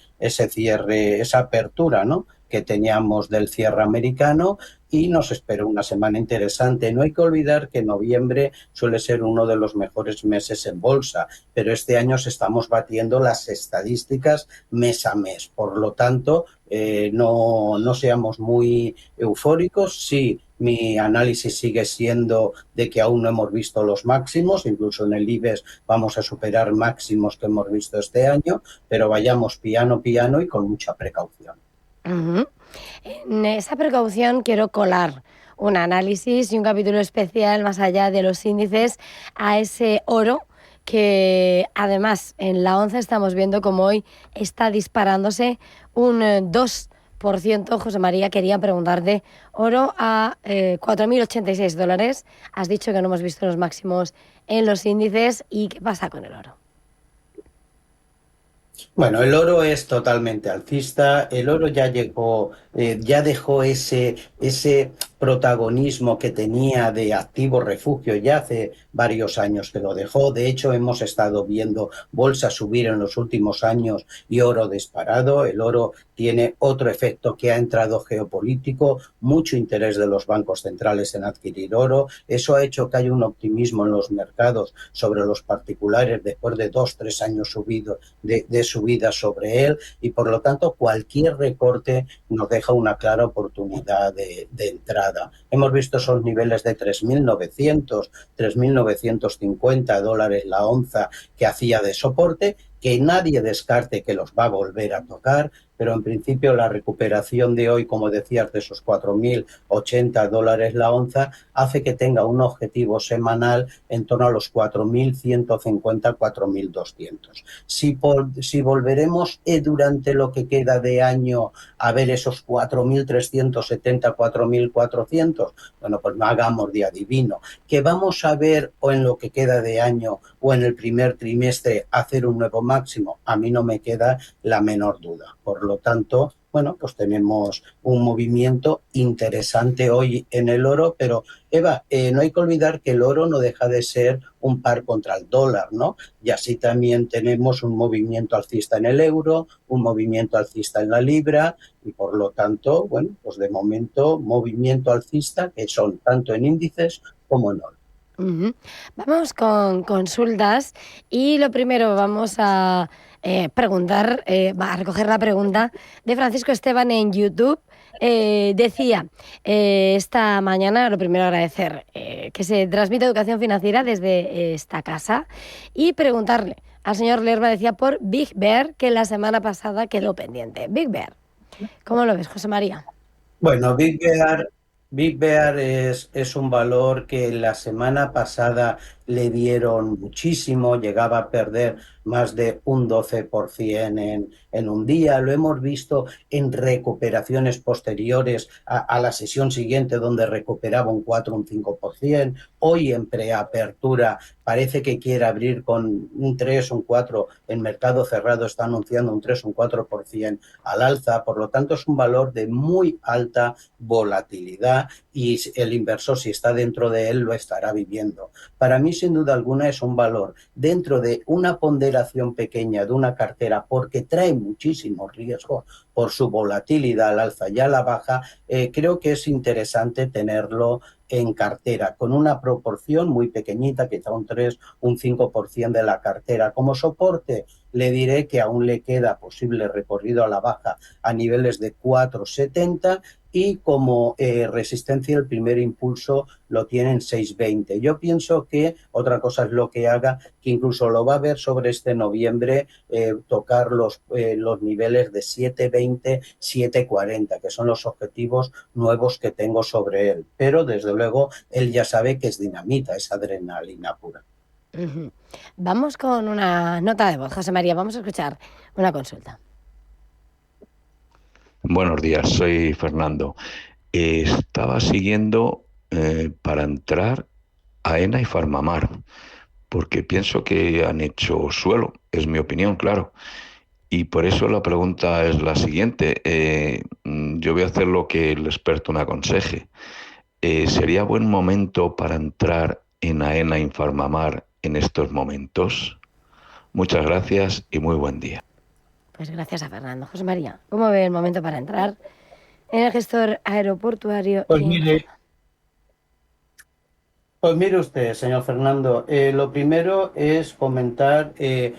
cierre, esa apertura, ¿no?, que teníamos del cierre americano, y nos espera una semana interesante. No hay que olvidar que noviembre suele ser uno de los mejores meses en bolsa, pero este año estamos batiendo las estadísticas mes a mes. Por lo tanto, no seamos muy eufóricos. Sí, mi análisis sigue siendo de que aún no hemos visto los máximos, incluso en el IBEX vamos a superar máximos que hemos visto este año, pero vayamos piano y con mucha precaución. Uh-huh. En esa precaución quiero colar un análisis y un capítulo especial más allá de los índices a ese oro que además en la onza estamos viendo como hoy está disparándose un 2%. 0,5%. José María, quería preguntarte, oro a $4.086. Has dicho que no hemos visto los máximos en los índices. ¿Y qué pasa con el oro? Bueno, el oro es totalmente alcista. El oro ya llegó, ya dejó ese protagonismo que tenía de activo refugio ya hace varios años que lo dejó. De hecho, hemos estado viendo bolsa subir en los últimos años y oro disparado. El oro tiene otro efecto que ha entrado geopolítico, mucho interés de los bancos centrales en adquirir oro. Eso ha hecho que haya un optimismo en los mercados sobre los particulares después de 2-3 años de subida sobre él, y por lo tanto cualquier recorte nos deja una clara oportunidad de entrada. Hemos visto esos niveles de 3.900, 3.950 dólares la onza que hacía de soporte, que nadie descarte que los va a volver a tocar, pero en principio la recuperación de hoy, como decías, de esos 4.080 dólares la onza, hace que tenga un objetivo semanal en torno a los 4.150, 4.200. Si volveremos durante lo que queda de año a ver esos 4.370, 4.400, bueno, pues no hagamos de adivino. Que vamos a ver o en lo que queda de año o en el primer trimestre hacer un nuevo máximo, a mí no me queda la menor duda. Por lo tanto, bueno, pues tenemos un movimiento interesante hoy en el oro, pero Eva, no hay que olvidar que el oro no deja de ser un par contra el dólar, ¿no? Y así también tenemos un movimiento alcista en el euro, un movimiento alcista en la libra, y por lo tanto, bueno, pues de momento movimiento alcista que son tanto en índices como en oro. Vamos con consultas y lo primero vamos a preguntar, a recoger la pregunta de Francisco Esteban en YouTube. Decía esta mañana, lo primero agradecer que se transmite educación financiera desde esta casa y preguntarle al señor Lerma, decía por Big Bear, que la semana pasada quedó pendiente. Big Bear, ¿cómo lo ves, José María? Bueno, Big Bear es un valor que la semana pasada le dieron muchísimo, llegaba a perder más de un 12% en un día. Lo hemos visto en recuperaciones posteriores a la sesión siguiente, donde recuperaba un 4, un 5%. Hoy en preapertura parece que quiere abrir con un 3, un 4. En mercado cerrado está anunciando un 3, un 4% al alza. Por lo tanto, es un valor de muy alta volatilidad y el inversor, si está dentro de él, lo estará viviendo. Para mí, sin duda alguna, es un valor dentro de una ponderación pequeña de una cartera, porque trae muchísimo riesgo por su volatilidad al alza y a la baja. Creo que es interesante tenerlo en cartera, con una proporción muy pequeñita, quizá un 3, un 5% de la cartera. Como soporte, le diré que aún le queda posible recorrido a la baja a niveles de 4,70 y como resistencia el primer impulso lo tiene en 6,20. Yo pienso que otra cosa es lo que haga, que incluso lo va a ver sobre este noviembre tocar los niveles de 7,20, 7,40, que son los objetivos nuevos que tengo sobre él. Pero desde luego él ya sabe que es dinamita, es adrenalina pura. Vamos con una nota de voz, José María, vamos a escuchar una consulta. Buenos días, soy Fernando. Estaba siguiendo para entrar AENA y Farmamar, porque pienso que han hecho suelo, es mi opinión, claro. Y por eso la pregunta es la siguiente. Yo voy a hacer lo que el experto me aconseje. ¿Sería buen momento para entrar en AENA y Farmamar en estos momentos? Muchas gracias y muy buen día. Pues gracias a Fernando. José María, ¿cómo ve el momento para entrar en el gestor aeroportuario? Pues mire usted, señor Fernando, lo primero es comentar que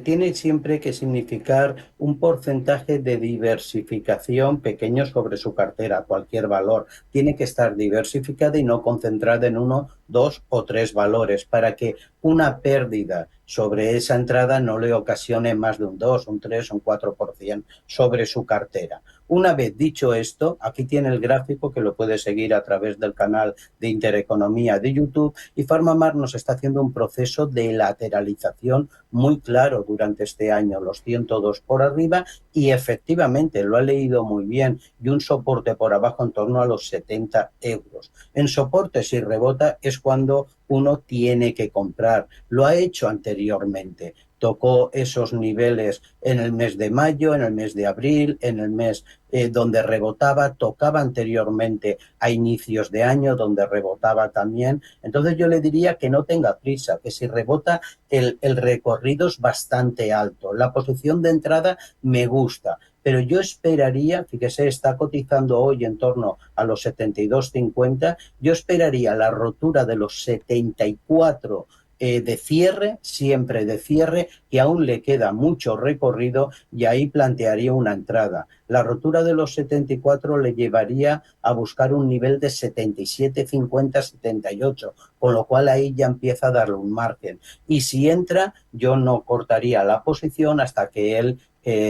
tiene siempre que significar un porcentaje de diversificación pequeño sobre su cartera, cualquier valor. Tiene que estar diversificada y no concentrada en 1, 2 o 3 valores para que una pérdida sobre esa entrada no le ocasione más de un 2, un 3, un 4% sobre su cartera. Una vez dicho esto, aquí tiene el gráfico que lo puede seguir a través del canal de Intereconomía de YouTube, y PharmaMar nos está haciendo un proceso de lateralización muy claro durante este año, los 102 por arriba, y efectivamente lo ha leído muy bien, y un soporte por abajo en torno a los 70 euros. En soporte, si rebota, es cuando uno tiene que comprar. Lo ha hecho anteriormente. Tocó esos niveles en el mes de mayo, en el mes de abril, en el mes donde rebotaba, tocaba anteriormente a inicios de año, donde rebotaba también. Entonces yo le diría que no tenga prisa, que si rebota el recorrido es bastante alto. La posición de entrada me gusta, pero yo esperaría, fíjese, está cotizando hoy en torno a los 72,50, yo esperaría la rotura de los 74 de cierre, siempre de cierre, que aún le queda mucho recorrido, y ahí plantearía una entrada. La rotura de los 74 le llevaría a buscar un nivel de 77,50, 78, con lo cual ahí ya empieza a darle un margen. Y si entra, yo no cortaría la posición hasta que él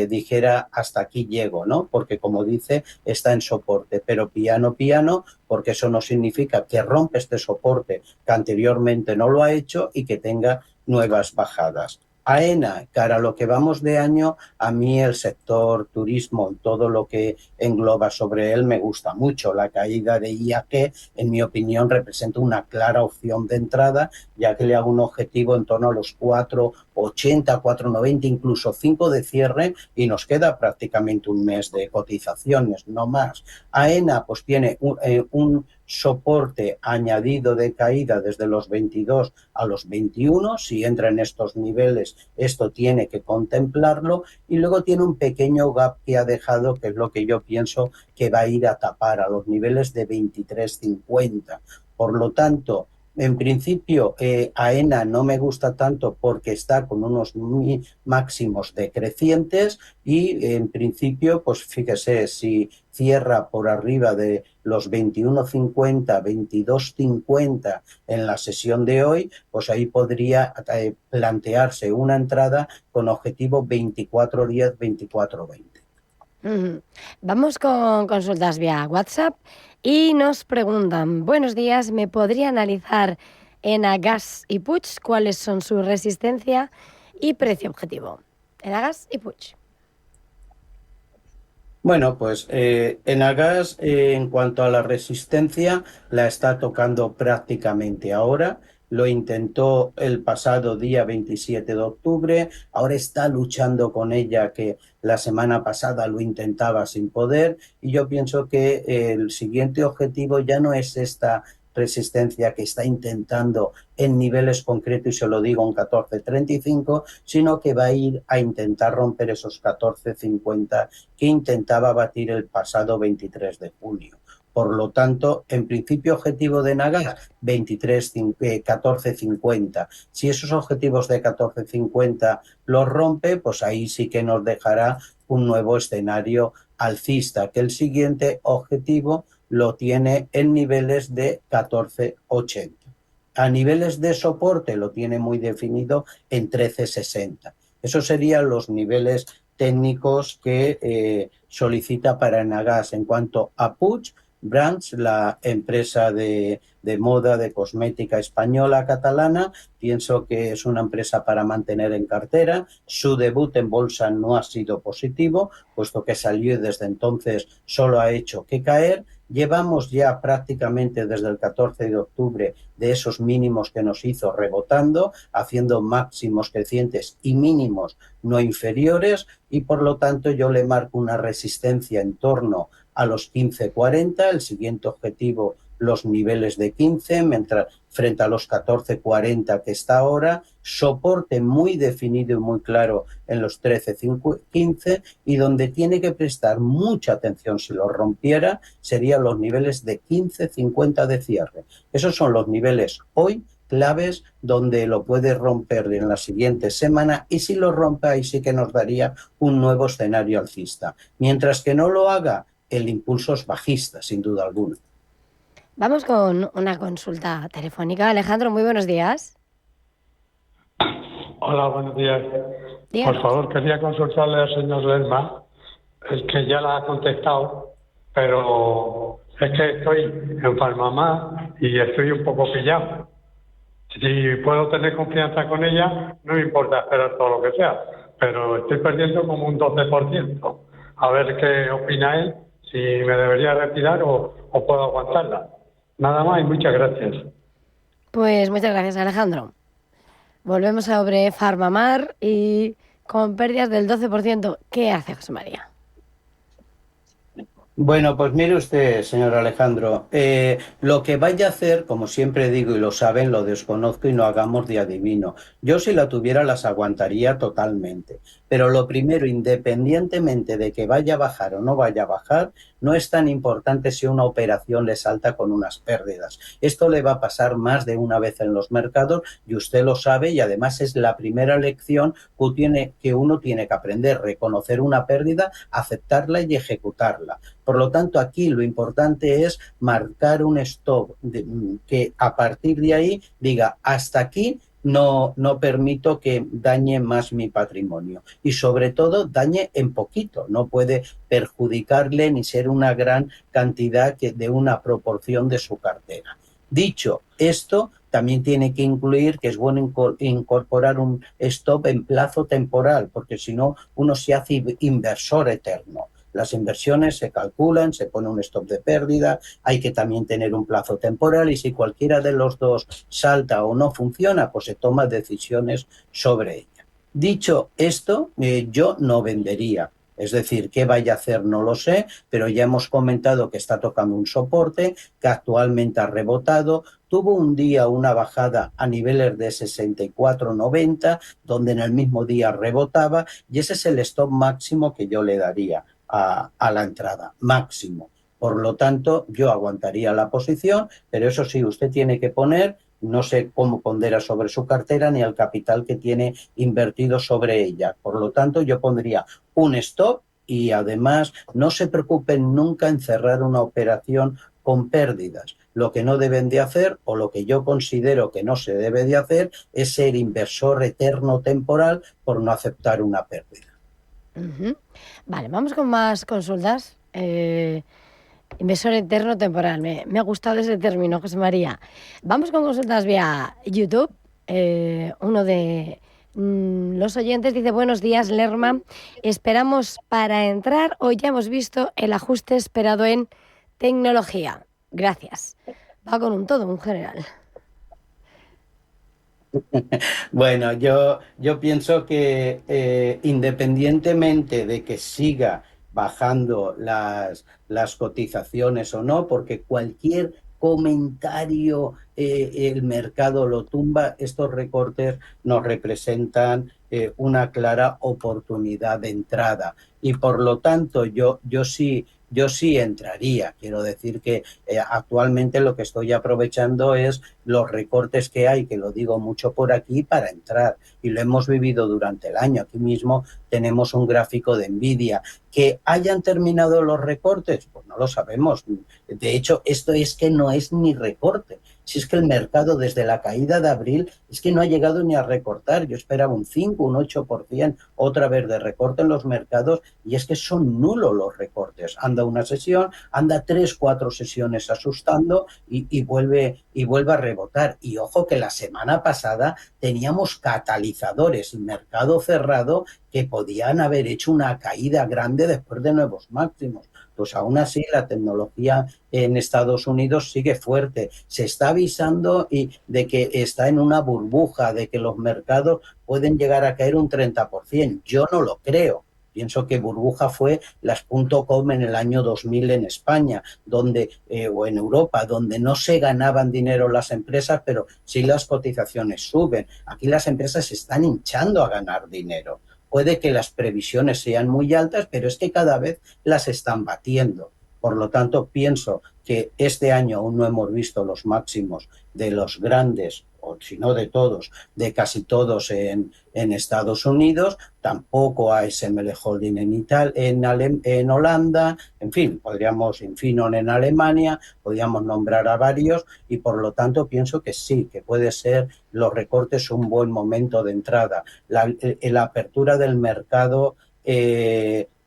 dijera hasta aquí llego, ¿no? Porque como dice, está en soporte, pero piano, porque eso no significa que rompe este soporte que anteriormente no lo ha hecho y que tenga nuevas bajadas. AENA, cara a lo que vamos de año, a mí el sector turismo, todo lo que engloba sobre él, me gusta mucho. La caída de IAG, en mi opinión, representa una clara opción de entrada, ya que le hago un objetivo en torno a los 4,80, 4,90, incluso 5 de cierre, y nos queda prácticamente un mes de cotizaciones, no más. AENA pues tiene un soporte añadido de caída desde los 22 a los 21, si entra en estos niveles esto tiene que contemplarlo, y luego tiene un pequeño gap que ha dejado, que es lo que yo pienso que va a ir a tapar a los niveles de 23,50. Por lo tanto, en principio, AENA no me gusta tanto porque está con unos máximos decrecientes, y en principio, pues fíjese, si cierra por arriba de los 21,50, 22,50 en la sesión de hoy, pues ahí podría plantearse una entrada con objetivo 24,10, 24,20. Vamos con consultas vía WhatsApp y nos preguntan: buenos días, ¿me podría analizar Enagás y Puig cuáles son su resistencia y precio objetivo? Enagás y Puig. Bueno, pues Enagás, en cuanto a la resistencia, la está tocando prácticamente ahora. Lo intentó el pasado día 27 de octubre, ahora está luchando con ella, que la semana pasada lo intentaba sin poder, y yo pienso que el siguiente objetivo ya no es esta resistencia que está intentando en niveles concretos, y se lo digo en 14,35, sino que va a ir a intentar romper esos 14,50 que intentaba batir el pasado 23 de junio. Por lo tanto, en principio objetivo de Enagás 14,50. Si esos objetivos de 14,50 los rompe, pues ahí sí que nos dejará un nuevo escenario alcista, que el siguiente objetivo lo tiene en niveles de 14,80. A niveles de soporte lo tiene muy definido en 13,60. Esos serían los niveles técnicos que solicita para Enagás. En cuanto a Puig Brands, la empresa de moda, de cosmética española, catalana, pienso que es una empresa para mantener en cartera. Su debut en bolsa no ha sido positivo, puesto que salió y desde entonces solo ha hecho que caer. Llevamos ya prácticamente desde el 14 de octubre de esos mínimos que nos hizo rebotando, haciendo máximos crecientes y mínimos no inferiores, y por lo tanto yo le marco una resistencia en torno a los 15,40, el siguiente objetivo los niveles de 15, mientras frente a los 14,40 que está ahora, soporte muy definido y muy claro en los 13,15, y donde tiene que prestar mucha atención si lo rompiera serían los niveles de 15,50 de cierre. Esos son los niveles hoy claves donde lo puede romper en la siguiente semana, y si lo rompe ahí sí que nos daría un nuevo escenario alcista. Mientras que no lo haga, el impulso es bajista, sin duda alguna. Vamos con una consulta telefónica. Alejandro, muy buenos días. Hola, buenos días. Díganos. Por favor, quería consultarle al señor Lerma Es que ya la ha contestado, pero es que estoy en Farmamar y estoy un poco pillado. Si puedo tener confianza con ella, no me importa esperar todo lo que sea, pero estoy perdiendo como un 12%. A ver qué opina él, si me debería retirar o puedo aguantarla. Nada más y muchas gracias. Pues muchas gracias, Alejandro. Volvemos sobre Farmamar y con pérdidas del 12%. ¿Qué hace José María? Bueno, pues mire usted, señor Alejandro, lo que vaya a hacer, como siempre digo y lo saben, lo desconozco y no hagamos de adivino. Yo si la tuviera las aguantaría totalmente, pero lo primero, independientemente de que vaya a bajar o no vaya a bajar, no es tan importante si una operación le salta con unas pérdidas. Esto le va a pasar más de una vez en los mercados y usted lo sabe, y además es la primera lección que uno tiene que aprender, reconocer una pérdida, aceptarla y ejecutarla. Por lo tanto, aquí lo importante es marcar un stop que a partir de ahí diga hasta aquí. No permito que dañe más mi patrimonio y sobre todo dañe en poquito, no puede perjudicarle ni ser una gran cantidad de una proporción de su cartera. Dicho esto, también tiene que incluir que es bueno incorporar un stop en plazo temporal, porque si no uno se hace inversor eterno. Las inversiones se calculan, se pone un stop de pérdida, hay que también tener un plazo temporal y si cualquiera de los dos salta o no funciona, pues se toman decisiones sobre ella. Dicho esto, yo no vendería. Es decir, qué vaya a hacer no lo sé, pero ya hemos comentado que está tocando un soporte, que actualmente ha rebotado. Tuvo un día una bajada a niveles de 64,90, donde en el mismo día rebotaba, y ese es el stop máximo que yo le daría a la entrada, máximo. Por lo tanto, yo aguantaría la posición, pero eso sí, usted tiene que poner, no sé cómo pondera sobre su cartera ni el capital que tiene invertido sobre ella. Por lo tanto, yo pondría un stop y además no se preocupen nunca en cerrar una operación con pérdidas. Lo que no deben de hacer, o lo que yo considero que no se debe de hacer, es ser inversor eterno temporal por no aceptar una pérdida. Vale, vamos con más consultas. Inversor eterno temporal. Me ha gustado ese término, José María. Vamos con consultas vía YouTube. Uno de los oyentes dice: buenos días, Lerma. ¿Esperamos para entrar o ya hemos visto el ajuste esperado en tecnología? Gracias. Va con un todo, un general. Bueno, yo pienso que independientemente de que siga bajando las cotizaciones o no, porque cualquier comentario el mercado lo tumba, estos recortes nos representan una clara oportunidad de entrada y por lo tanto yo sí entraría. Quiero decir que actualmente lo que estoy aprovechando es los recortes que hay, que lo digo mucho por aquí, para entrar. Y lo hemos vivido durante el año. Aquí mismo tenemos un gráfico de Nvidia. ¿Que hayan terminado los recortes? Pues no lo sabemos. De hecho, esto es que no es ni recorte. Si es que el mercado desde la caída de abril es que no ha llegado ni a recortar. Yo esperaba un 5, un 8% otra vez de recorte en los mercados y es que son nulos los recortes. Anda una sesión, anda 3, 4 sesiones asustando y vuelve a rebotar. Y ojo que la semana pasada teníamos catalizadores y mercado cerrado que podían haber hecho una caída grande después de nuevos máximos. Pues aún así la tecnología en Estados Unidos sigue fuerte. Se está avisando de que está en una burbuja, de que los mercados pueden llegar a caer un 30%. Yo no lo creo. Pienso que burbuja fue las .com en el año 2000 en España, donde o en Europa, donde no se ganaban dinero las empresas, pero sí las cotizaciones suben. Aquí las empresas se están hinchando a ganar dinero. Puede que las previsiones sean muy altas, pero es que cada vez las están batiendo. Por lo tanto, pienso que este año aún no hemos visto los máximos de los grandes, o si no de todos, de casi todos en Estados Unidos, tampoco ASML Holding en Holanda, en fin, podríamos, Infineon en Alemania, podríamos nombrar a varios y por lo tanto pienso que sí, que puede ser los recortes un buen momento de entrada. La apertura del mercado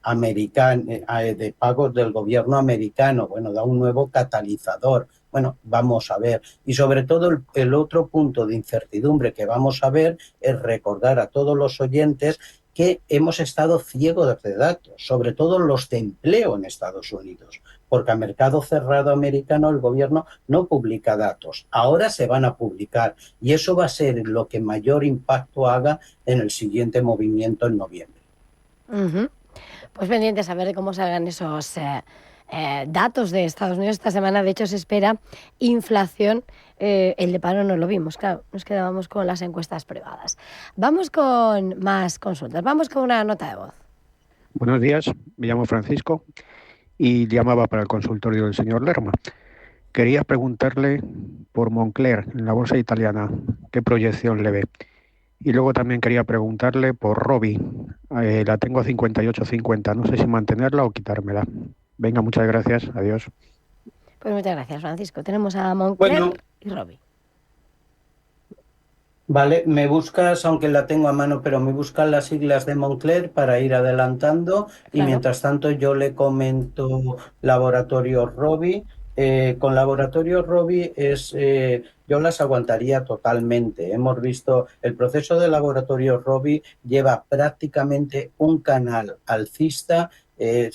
de pagos del gobierno americano. Bueno, da un nuevo catalizador. Bueno, vamos a ver. Y sobre todo el otro punto de incertidumbre que vamos a ver es recordar a todos los oyentes que hemos estado ciegos de datos, sobre todo los de empleo en Estados Unidos, porque a mercado cerrado americano el gobierno no publica datos. Ahora se van a publicar y eso va a ser lo que mayor impacto haga en el siguiente movimiento en noviembre. Pues pendientes a ver cómo salgan esos datos de Estados Unidos esta semana. De hecho, se espera inflación. El de paro no lo vimos, claro, nos quedábamos con las encuestas privadas. Vamos con más consultas, vamos con una nota de voz. Buenos días, me llamo Francisco y llamaba para el consultorio del señor Lerma. Quería preguntarle por Moncler, en la bolsa italiana, qué proyección le ve. Y luego también quería preguntarle por Robi, la tengo a 58.50, no sé si mantenerla o quitármela. Venga, muchas gracias, adiós. Pues muchas gracias, Francisco. Tenemos a Moncler y Robi. Vale, me buscas, aunque la tengo a mano, pero me buscan las siglas de Moncler para ir adelantando. Claro. Y mientras tanto yo le comento Laboratorio Robi. Con Laboratorio Robi yo las aguantaría totalmente. Hemos visto el proceso de Laboratorio Robi lleva prácticamente un canal alcista.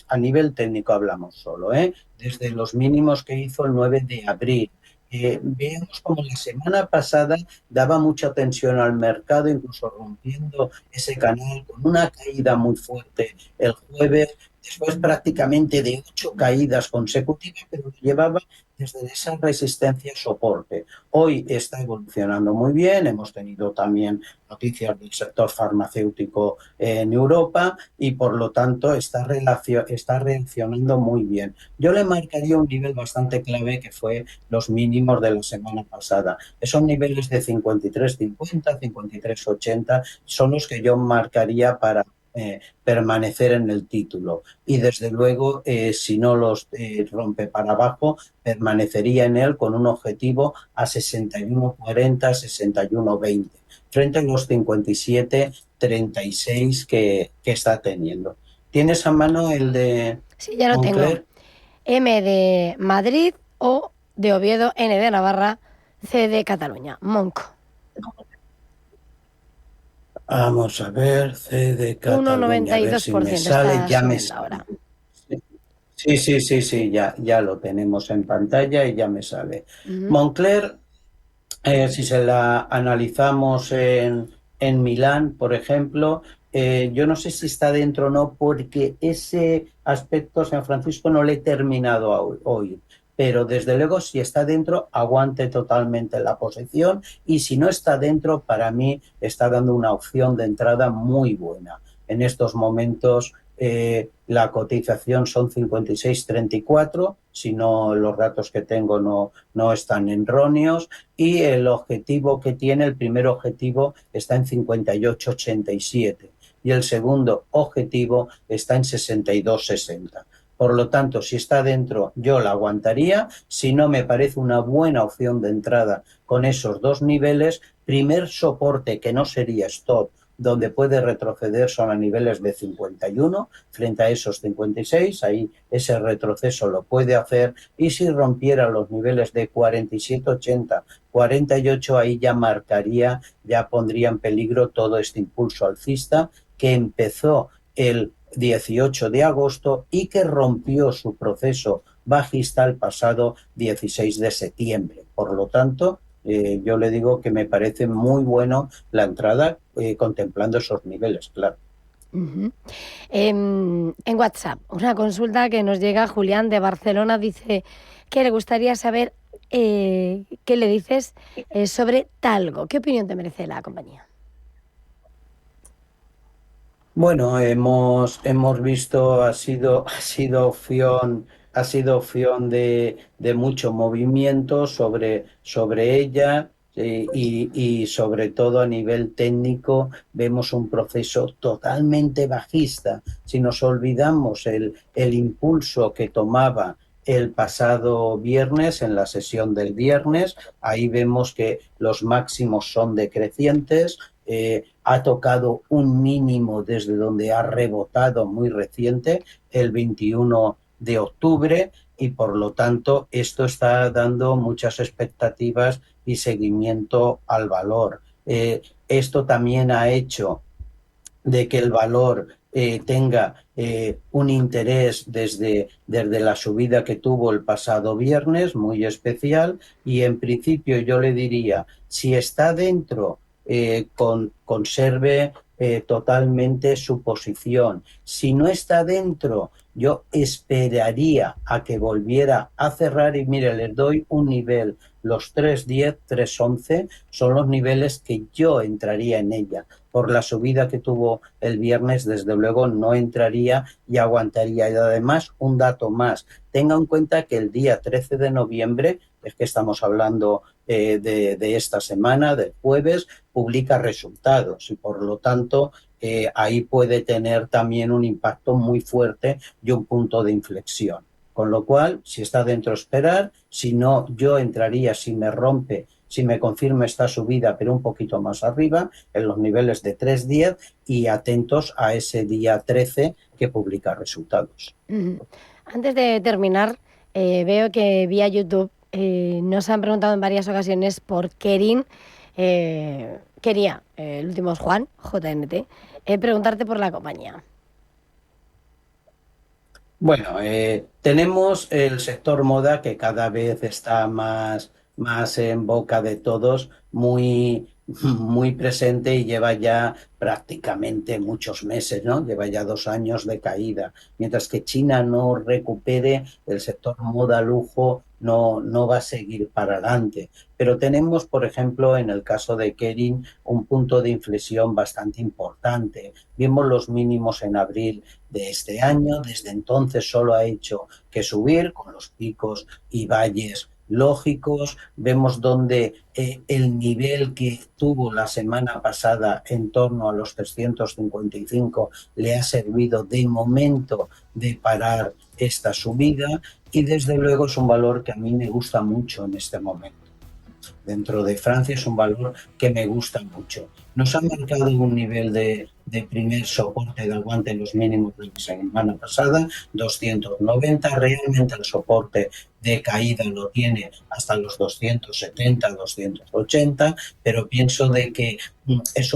A nivel técnico hablamos solo, desde los mínimos que hizo el 9 de abril. Vemos como la semana pasada daba mucha tensión al mercado, incluso rompiendo ese canal con una caída muy fuerte el jueves, después prácticamente de 8 caídas consecutivas, pero lo llevaba desde esa resistencia soporte. Hoy está evolucionando muy bien, hemos tenido también noticias del sector farmacéutico en Europa y por lo tanto está reaccionando muy bien. Yo le marcaría un nivel bastante clave que fue los mínimos de la semana pasada. Esos niveles de 53.50, 53.80 son los que yo marcaría para permanecer en el título y desde luego si no los rompe para abajo permanecería en él con un objetivo a 61.40, 61.20 frente a los 57.36 que está teniendo. ¿Tienes a mano el de Sí, ya lo Moncler? Tengo. M de Madrid, O de Oviedo, N de Navarra, C de Cataluña. Monco. Vamos a ver, C de Cataluña, 1,92% si me sale, ya me sale. Ahora. Sí, ya lo tenemos en pantalla y ya me sale. Moncler, si se la analizamos en Milán, por ejemplo, yo no sé si está dentro o no, porque ese aspecto, San Francisco, no le he terminado a oír. Pero desde luego si está dentro, aguante totalmente la posición y si no está dentro, para mí está dando una opción de entrada muy buena. En estos momentos la cotización son 56.34, si no los datos que tengo no están erróneos y el objetivo que tiene, el primer objetivo está en 58.87 y el segundo objetivo está en 62.60. Por lo tanto, si está dentro, yo la aguantaría. Si no, me parece una buena opción de entrada con esos dos niveles. Primer soporte, que no sería stop, donde puede retroceder son a niveles de 51 frente a esos 56. Ahí ese retroceso lo puede hacer. Y si rompiera los niveles de 47.80, 48, ahí ya marcaría, ya pondría en peligro todo este impulso alcista que empezó el 18 de agosto y que rompió su proceso bajista el pasado 16 de septiembre. Por lo tanto, yo le digo que me parece muy bueno la entrada contemplando esos niveles, claro. En WhatsApp, una consulta que nos llega, Julián de Barcelona dice que le gustaría saber qué le dices sobre Talgo. ¿Qué opinión te merece la compañía? Bueno, hemos visto, ha sido opción de mucho movimiento sobre ella y sobre todo a nivel técnico vemos un proceso totalmente bajista. Si nos olvidamos el impulso que tomaba el pasado viernes, en la sesión del viernes, ahí vemos que los máximos son decrecientes, ha tocado un mínimo desde donde ha rebotado muy reciente, el 21 de octubre, y por lo tanto esto está dando muchas expectativas y seguimiento al valor. Esto también ha hecho de que el valor tenga un interés desde la subida que tuvo el pasado viernes, muy especial, y en principio yo le diría, si está dentro, conserve totalmente su posición. Si no está dentro, yo esperaría a que volviera a cerrar y mire, les doy un nivel, los 3.10, 3.11 son los niveles que yo entraría en ella. Por la subida que tuvo el viernes, desde luego no entraría y aguantaría. Y además, un dato más, tenga en cuenta que el día 13 de noviembre, es que estamos hablando de esta semana, del jueves, publica resultados y por lo tanto ahí puede tener también un impacto muy fuerte y un punto de inflexión. Con lo cual, si está dentro, esperar, si no, yo entraría, si me rompe, si me confirma esta subida, pero un poquito más arriba, en los niveles de 3.10 y atentos a ese día 13 que publica resultados. Antes de terminar, veo que vía YouTube nos han preguntado en varias ocasiones por Kering. Quería, el último es Juan, JNT, preguntarte por la compañía. Bueno, tenemos el sector moda que cada vez está más en boca de todos, muy presente y lleva ya prácticamente muchos meses, ¿no? Lleva ya 2 años de caída. Mientras que China no recupere, el sector moda lujo no va a seguir para adelante. Pero tenemos, por ejemplo, en el caso de Kering, un punto de inflexión bastante importante. Vimos los mínimos en abril de este año, desde entonces solo ha hecho que subir con los picos y valles lógicos. Vemos donde el nivel que tuvo la semana pasada en torno a los 355 le ha servido de momento de parar esta subida y desde luego es un valor que a mí me gusta mucho en este momento. Dentro de Francia es un valor que me gusta mucho. Nos ha marcado un nivel de primer soporte de aguante en los mínimos de la semana pasada, 290. Realmente el soporte de caída lo tiene hasta los 270, 280, pero pienso de que es un